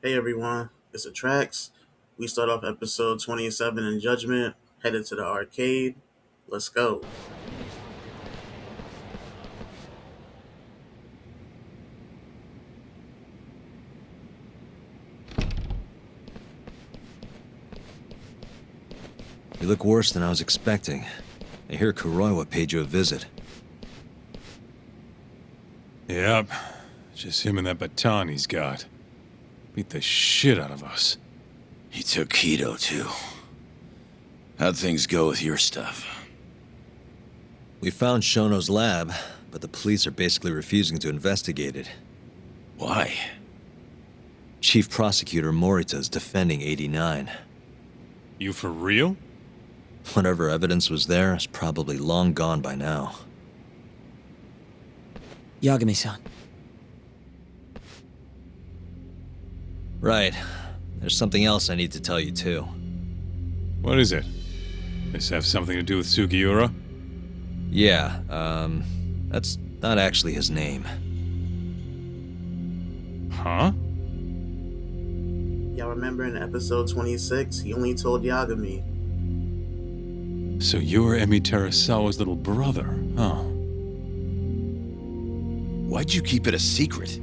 Hey everyone, it's the Tracks. We start off episode 27 in Judgment, headed to the arcade. Let's go. You look worse than I was expecting. I hear Kuroiwa paid you a visit. Yep. Just him and that baton he's got. Beat the shit out of us. He took Keto, too. How'd things go with your stuff? We found Shono's lab, but the police are basically refusing to investigate it. Why? Chief Prosecutor Morita is defending 89. You for real? Whatever evidence was there is probably long gone by now. Yagami-san. Right. There's something else I need to tell you, too. What is it? This have something to do with Sugiura? Yeah, that's not actually his name. Huh? Y'all remember in episode 26, he only told Yagami. So you're Emi Terasawa's little brother, huh? Why'd you keep it a secret?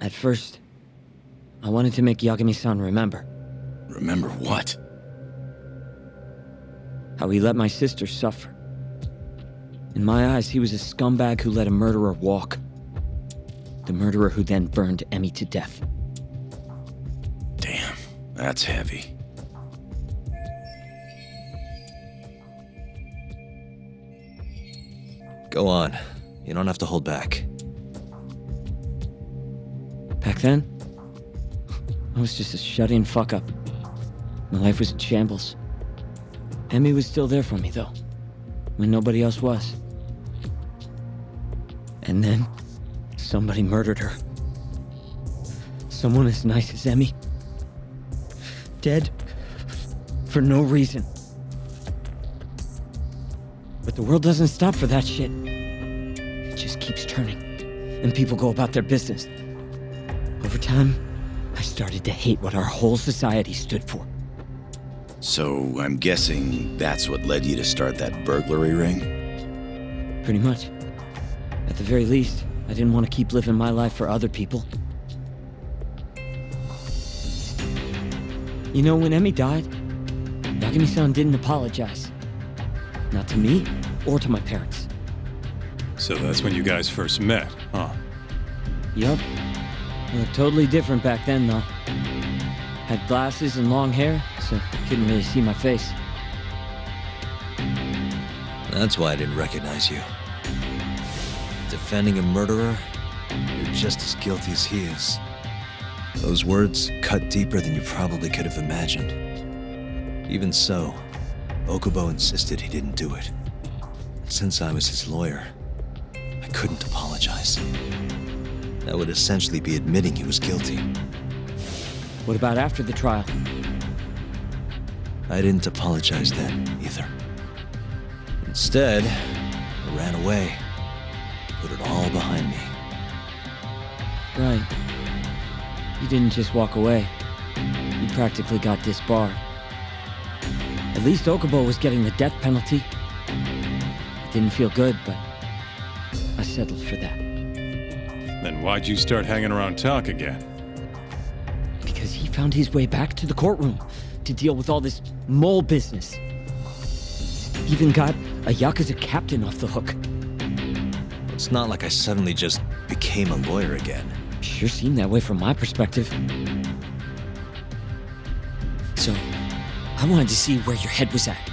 At first, I wanted to make Yagami-san remember Remember what? how he let my sister suffer. In my eyes, he was a scumbag who let a murderer walk. The murderer who then burned Emi to death. Damn, that's heavy. Go on. You don't have to hold back. Back then, I was just a shut-in fuck-up. My life was in shambles. Emi was still there for me, though, when nobody else was. And then, somebody murdered her. Someone as nice as Emi. Dead for no reason. But the world doesn't stop for that shit. It just keeps turning, and people go about their business. Over time, I started to hate what our whole society stood for. So, I'm guessing that's what led you to start that burglary ring? Pretty much. At the very least, I didn't want to keep living my life for other people. You know, when Emi died, Yagami-san didn't apologize. Not to me, or to my parents. So that's when you guys first met, huh? Yup. We looked totally different back then, though. Had glasses and long hair, so couldn't really see my face. That's why I didn't recognize you. Defending a murderer, you're just as guilty as he is. Those words cut deeper than you probably could have imagined. Even so, Okubo insisted he didn't do it. Since I was his lawyer, I couldn't apologize. That would essentially be admitting he was guilty. What about after the trial? I didn't apologize then, either. Instead, I ran away. Put it all behind me. Right. You didn't just walk away. You practically got disbarred. At least Okubo was getting the death penalty. It didn't feel good, but I settled for that. Then why'd you start hanging around Talk again? Because he found his way back to the courtroom to deal with all this mole business. Even got a Yakuza captain off the hook. It's not like I suddenly just became a lawyer again. Sure seemed that way from my perspective. So, I wanted to see where your head was at.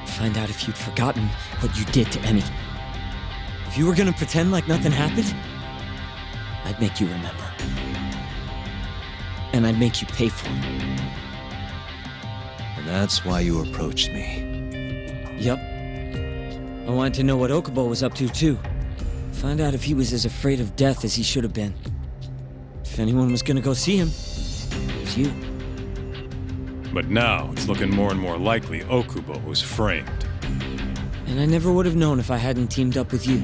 Find out if you'd forgotten what you did to Emi. If you were gonna pretend like nothing happened, I'd make you remember. And I'd make you pay for it. And that's why you approached me. Yup. I wanted to know what Okubo was up to, too. Find out if he was as afraid of death as he should have been. If anyone was gonna go see him, it was you. But now, it's looking more and more likely Okubo was framed. And I never would have known if I hadn't teamed up with you.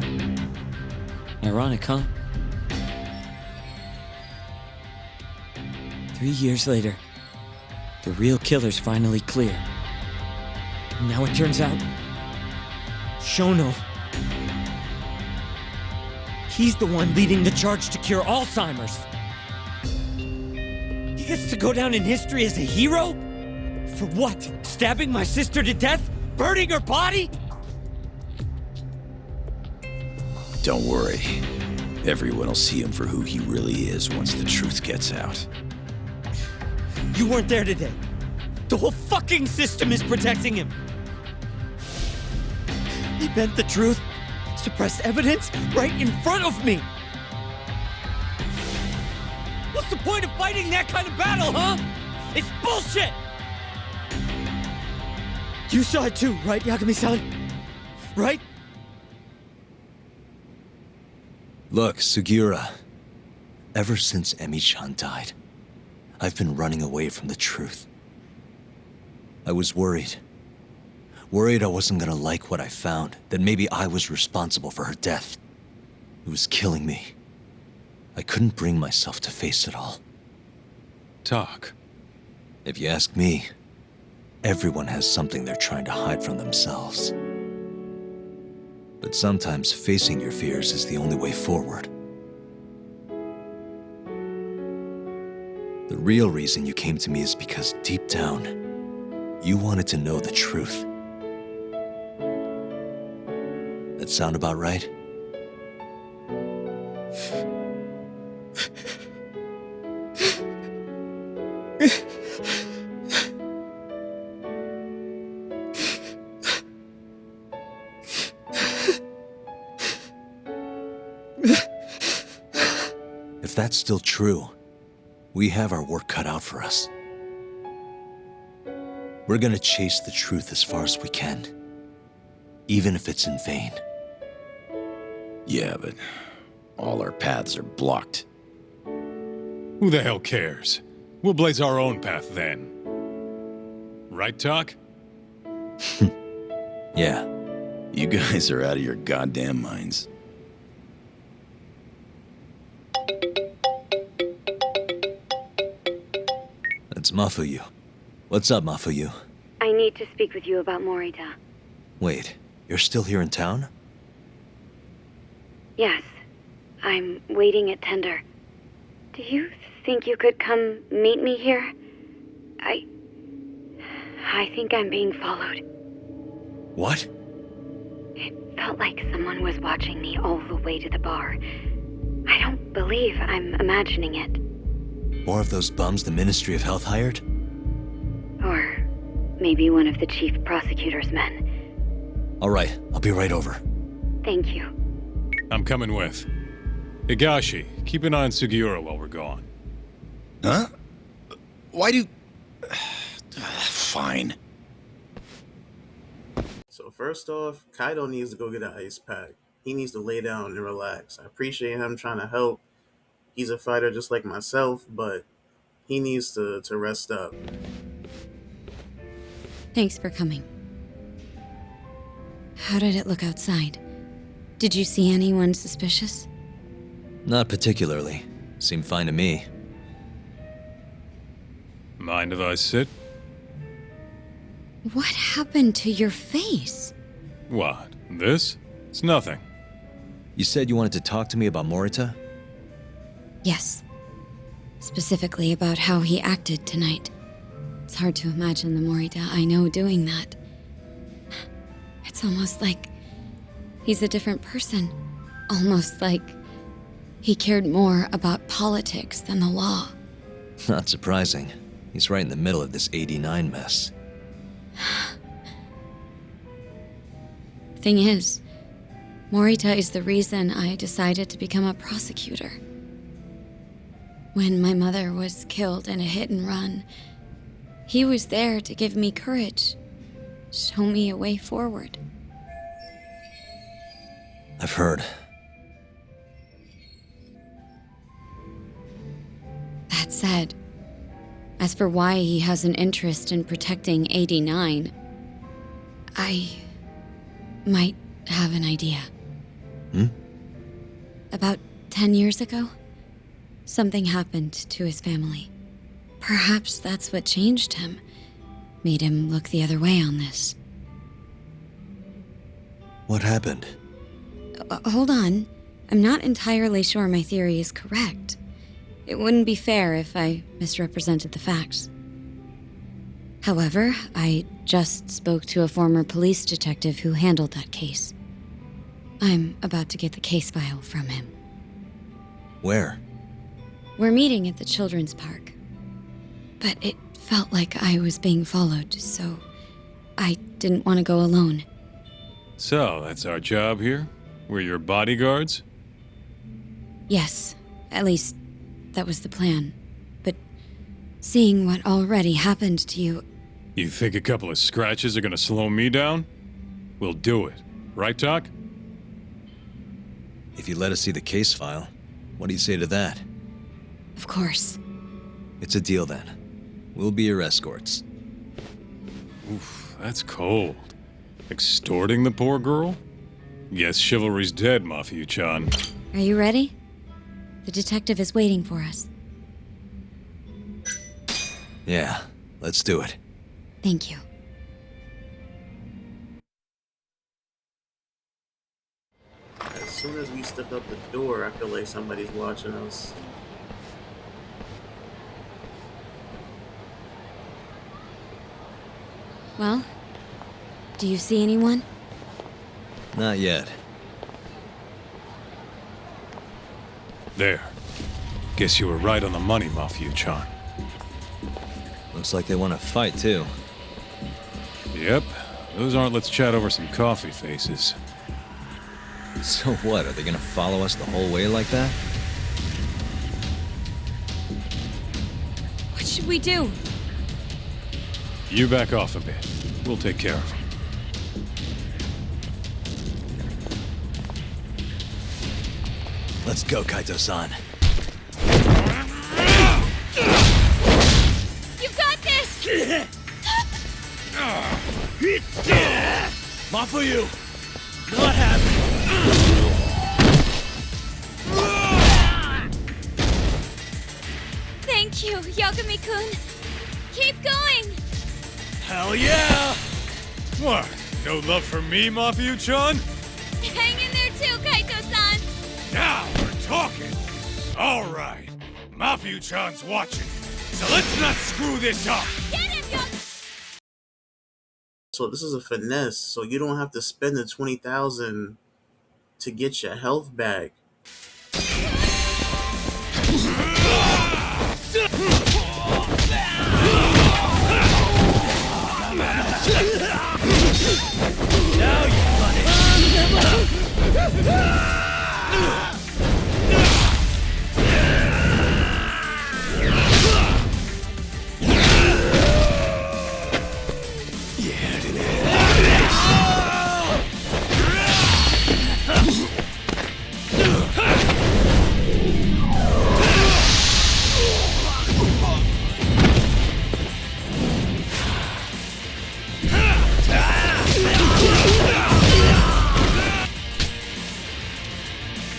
Ironic, huh? 3 years later, the real killer's finally clear. And now it turns out, Shono, he's the one leading the charge to cure Alzheimer's. He gets to go down in history as a hero? For what? Stabbing my sister to death? Burning her body? Don't worry. Everyone will see him for who he really is once the truth gets out. You weren't there today. The whole fucking system is protecting him. He bent the truth, suppressed evidence right in front of me. What's the point of fighting that kind of battle, huh? It's bullshit! You saw it too, right, Yagami-san? Right? Look, Sugiura. Ever since Emi-chan died, I've been running away from the truth. I was worried. Worried I wasn't gonna like what I found, that maybe I was responsible for her death. It was killing me. I couldn't bring myself to face it all. Tak. If you ask me, everyone has something they're trying to hide from themselves. But sometimes facing your fears is the only way forward. The real reason you came to me is because deep down, you wanted to know the truth. That sound about right? If that's still true, we have our work cut out for us. We're gonna chase the truth as far as we can, even if it's in vain. Yeah, but all our paths are blocked. Who the hell cares? We'll blaze our own path then. Right, Tak? Yeah. You guys are out of your goddamn minds. That's Mafuyu. What's up, Mafuyu? I need to speak with you about Morita. Wait, you're still here in town? Yes, I'm waiting at Tender. Do you think you could come meet me here? I think I'm being followed. What? It felt like someone was watching me all the way to the bar. I don't believe I'm imagining it. More of those bums the Ministry of Health hired? Or maybe one of the chief prosecutor's men. All right, I'll be right over. Thank you. I'm coming with. Higashi, keep an eye on Sugiura while we're gone. Huh? Why do... Fine. So first off, Kaido needs to go get an ice pack. He needs to lay down and relax. I appreciate him trying to help. He's a fighter just like myself, but he needs to rest up. Thanks for coming. How did it look outside? Did you see anyone suspicious? Not particularly. Seemed fine to me. Mind if I sit? What happened to your face? What? This? It's nothing. You said you wanted to talk to me about Morita? Yes. Specifically about how he acted tonight. It's hard to imagine the Morita I know doing that. It's almost like he's a different person. Almost like he cared more about politics than the law. Not surprising. He's right in the middle of this 89 mess. Thing is, Morita is the reason I decided to become a prosecutor. When my mother was killed in a hit and run, he was there to give me courage, show me a way forward. I've heard. That said, as for why he has an interest in protecting 89, I might have an idea. About 10 years ago, something happened to his family. Perhaps that's what changed him. Made him look the other way on this. What happened? Hold on. I'm not entirely sure my theory is correct. It wouldn't be fair if I misrepresented the facts. However, I just spoke to a former police detective who handled that case. I'm about to get the case file from him. Where? We're meeting at the children's park. But it felt like I was being followed, so I didn't want to go alone. So, that's our job here? We're your bodyguards? Yes, at least that was the plan. But seeing what already happened to you, You think a couple of scratches are gonna slow me down? We'll do it. Right, Doc? If you let us see the case file, what do you say to that? of course. It's a deal then. We'll be your escorts. Oof, that's cold. Extorting the poor girl? Guess chivalry's dead, Mafia-chan. Are you ready? The detective is waiting for us. Yeah, let's do it. Thank you. As soon as we step out the door, I feel like somebody's watching us. Well, do you see anyone? Not yet. There. Guess you were right on the money, Mafia-chan. Looks like they want to fight, too. Yep. Those aren't let's chat over some coffee faces. So what, are they gonna follow us the whole way like that? What should we do? You back off a bit. We'll take care of them. Let's go, Kaito-san. You got this! Not for you! Not happening! Thank you, Yagami-kun. Keep going! Hell yeah! What? No love for me, Mafia-chan? Hang in there too, Kaito-san! Now we're talking! Alright. Mafia-chan's watching. So let's not screw this up! Get him, Yagami! So this is a finesse, so you don't have to spend the 20,000 to get your health back. Now you're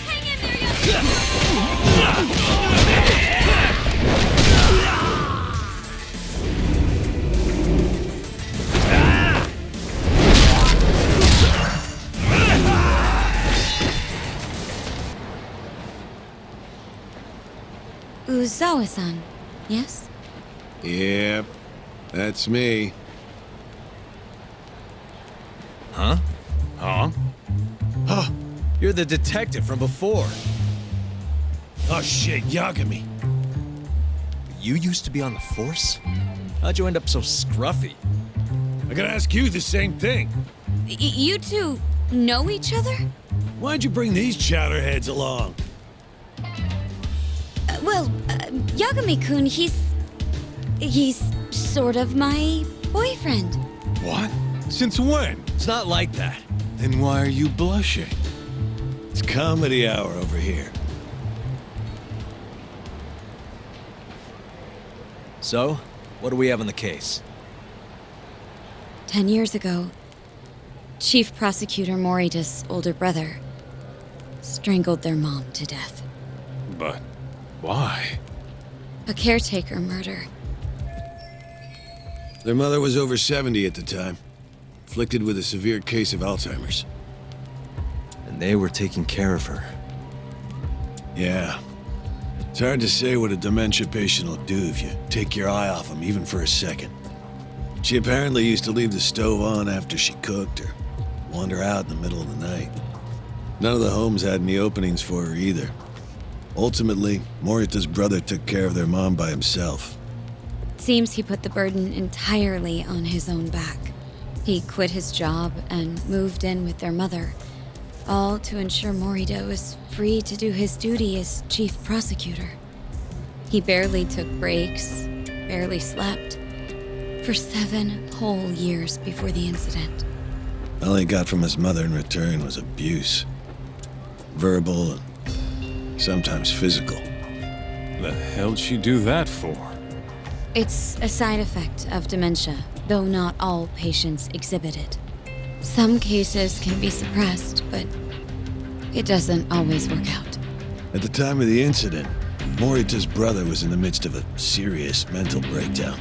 Hang in there, Yagami! Uzawa-san, yes? Yep, that's me. Huh? Huh? Huh? You're the detective from before. Oh shit, Yagami. You used to be on the force? How'd you end up so scruffy? I gotta ask you the same thing. You two know each other? Why'd you bring these chowderheads along? Yagami-kun, he's sort of my boyfriend. What? Since when? It's not like that. Then why are you blushing? It's comedy hour over here. So, what do we have on the case? 10 years ago, Chief Prosecutor Morita's older brother strangled their mom to death. But why? A caretaker murder. Their mother was over 70 at the time, afflicted with a severe case of Alzheimer's. And they were taking care of her. Yeah. It's hard to say what a dementia patient will do if you take your eye off them, even for a second. She apparently used to leave the stove on after she cooked or wander out in the middle of the night. None of the homes had any openings for her either. Ultimately, Morita's brother took care of their mom by himself. Seems he put the burden entirely on his own back. He quit his job and moved in with their mother, all to ensure Morita was free to do his duty as chief prosecutor. He barely took breaks, barely slept, for 7 whole years before the incident. All he got from his mother in return was abuse. Verbal and sometimes physical. The hell'd she do that for? It's a side effect of dementia, though not all patients exhibit it. Some cases can be suppressed, but it doesn't always work out. At the time of the incident, Morita's brother was in the midst of a serious mental breakdown.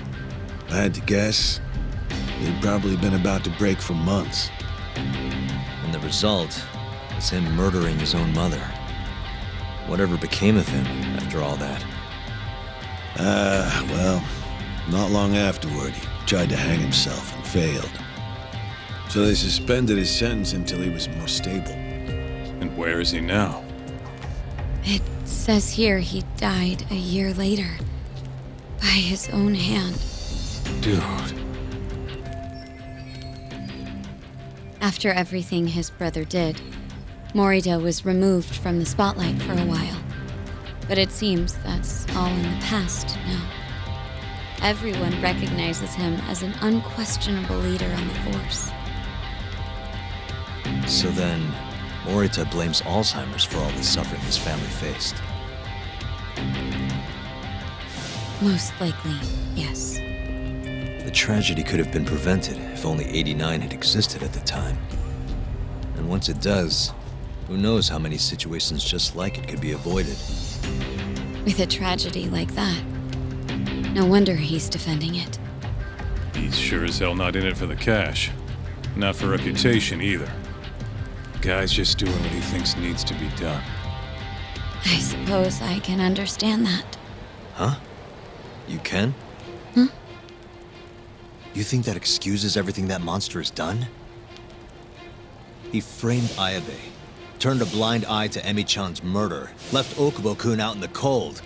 If I had to guess, he'd probably been about to break for months. And the result was him murdering his own mother. Whatever became of him after all that? Well, not long afterward, he tried to hang himself and failed. So they suspended his sentence until he was more stable. And where is he now? It says here he died a year later, by his own hand. Dude. After everything his brother did, Morita was removed from the spotlight for a while. But it seems that's all in the past now. Everyone recognizes him as an unquestionable leader on the force. So then, Morita blames Alzheimer's for all the suffering his family faced. Most likely, yes. The tragedy could have been prevented if only 89 had existed at the time. And once it does, who knows how many situations just like it could be avoided. With a tragedy like that, no wonder he's defending it. He's sure as hell not in it for the cash. Not for reputation either. Guy's just doing what he thinks needs to be done. I suppose I can understand that. Huh? You can? Huh? You think that excuses everything that monster has done? He framed Ayabe, turned a blind eye to Emi-chan's murder, left Okubo-kun out in the cold.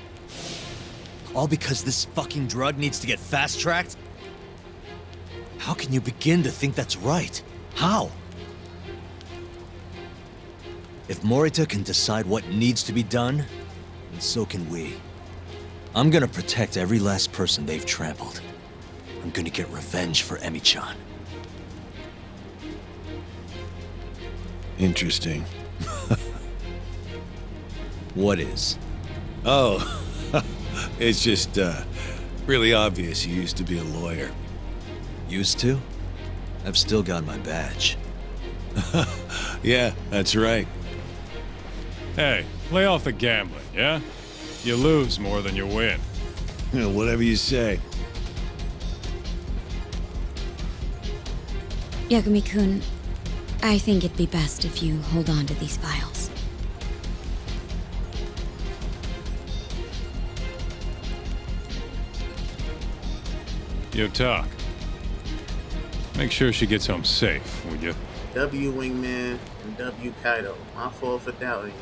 All because this fucking drug needs to get fast-tracked? How can you begin to think that's right? How? If Morita can decide what needs to be done, then so can we. I'm gonna protect every last person they've trampled. I'm gonna get revenge for Emi-chan. Interesting. What is? Oh, it's just, really obvious you used to be a lawyer. Used to? I've still got my badge. Yeah, that's right. Hey, lay off the gambling, yeah? You lose more than you win. You know, whatever you say. Yagami-kun, I think it'd be best if you hold on to these files. Yo, talk. Make sure she gets home safe, would you? W Wingman and W Kaido. My fault for doubting you.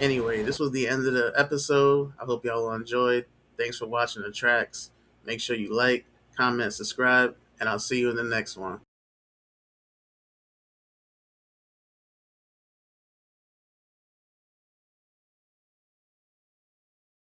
Anyway, this was the end of the episode. I hope y'all enjoyed. Thanks for watching the tracks. Make sure you like, comment, subscribe, and I'll see you in the next one.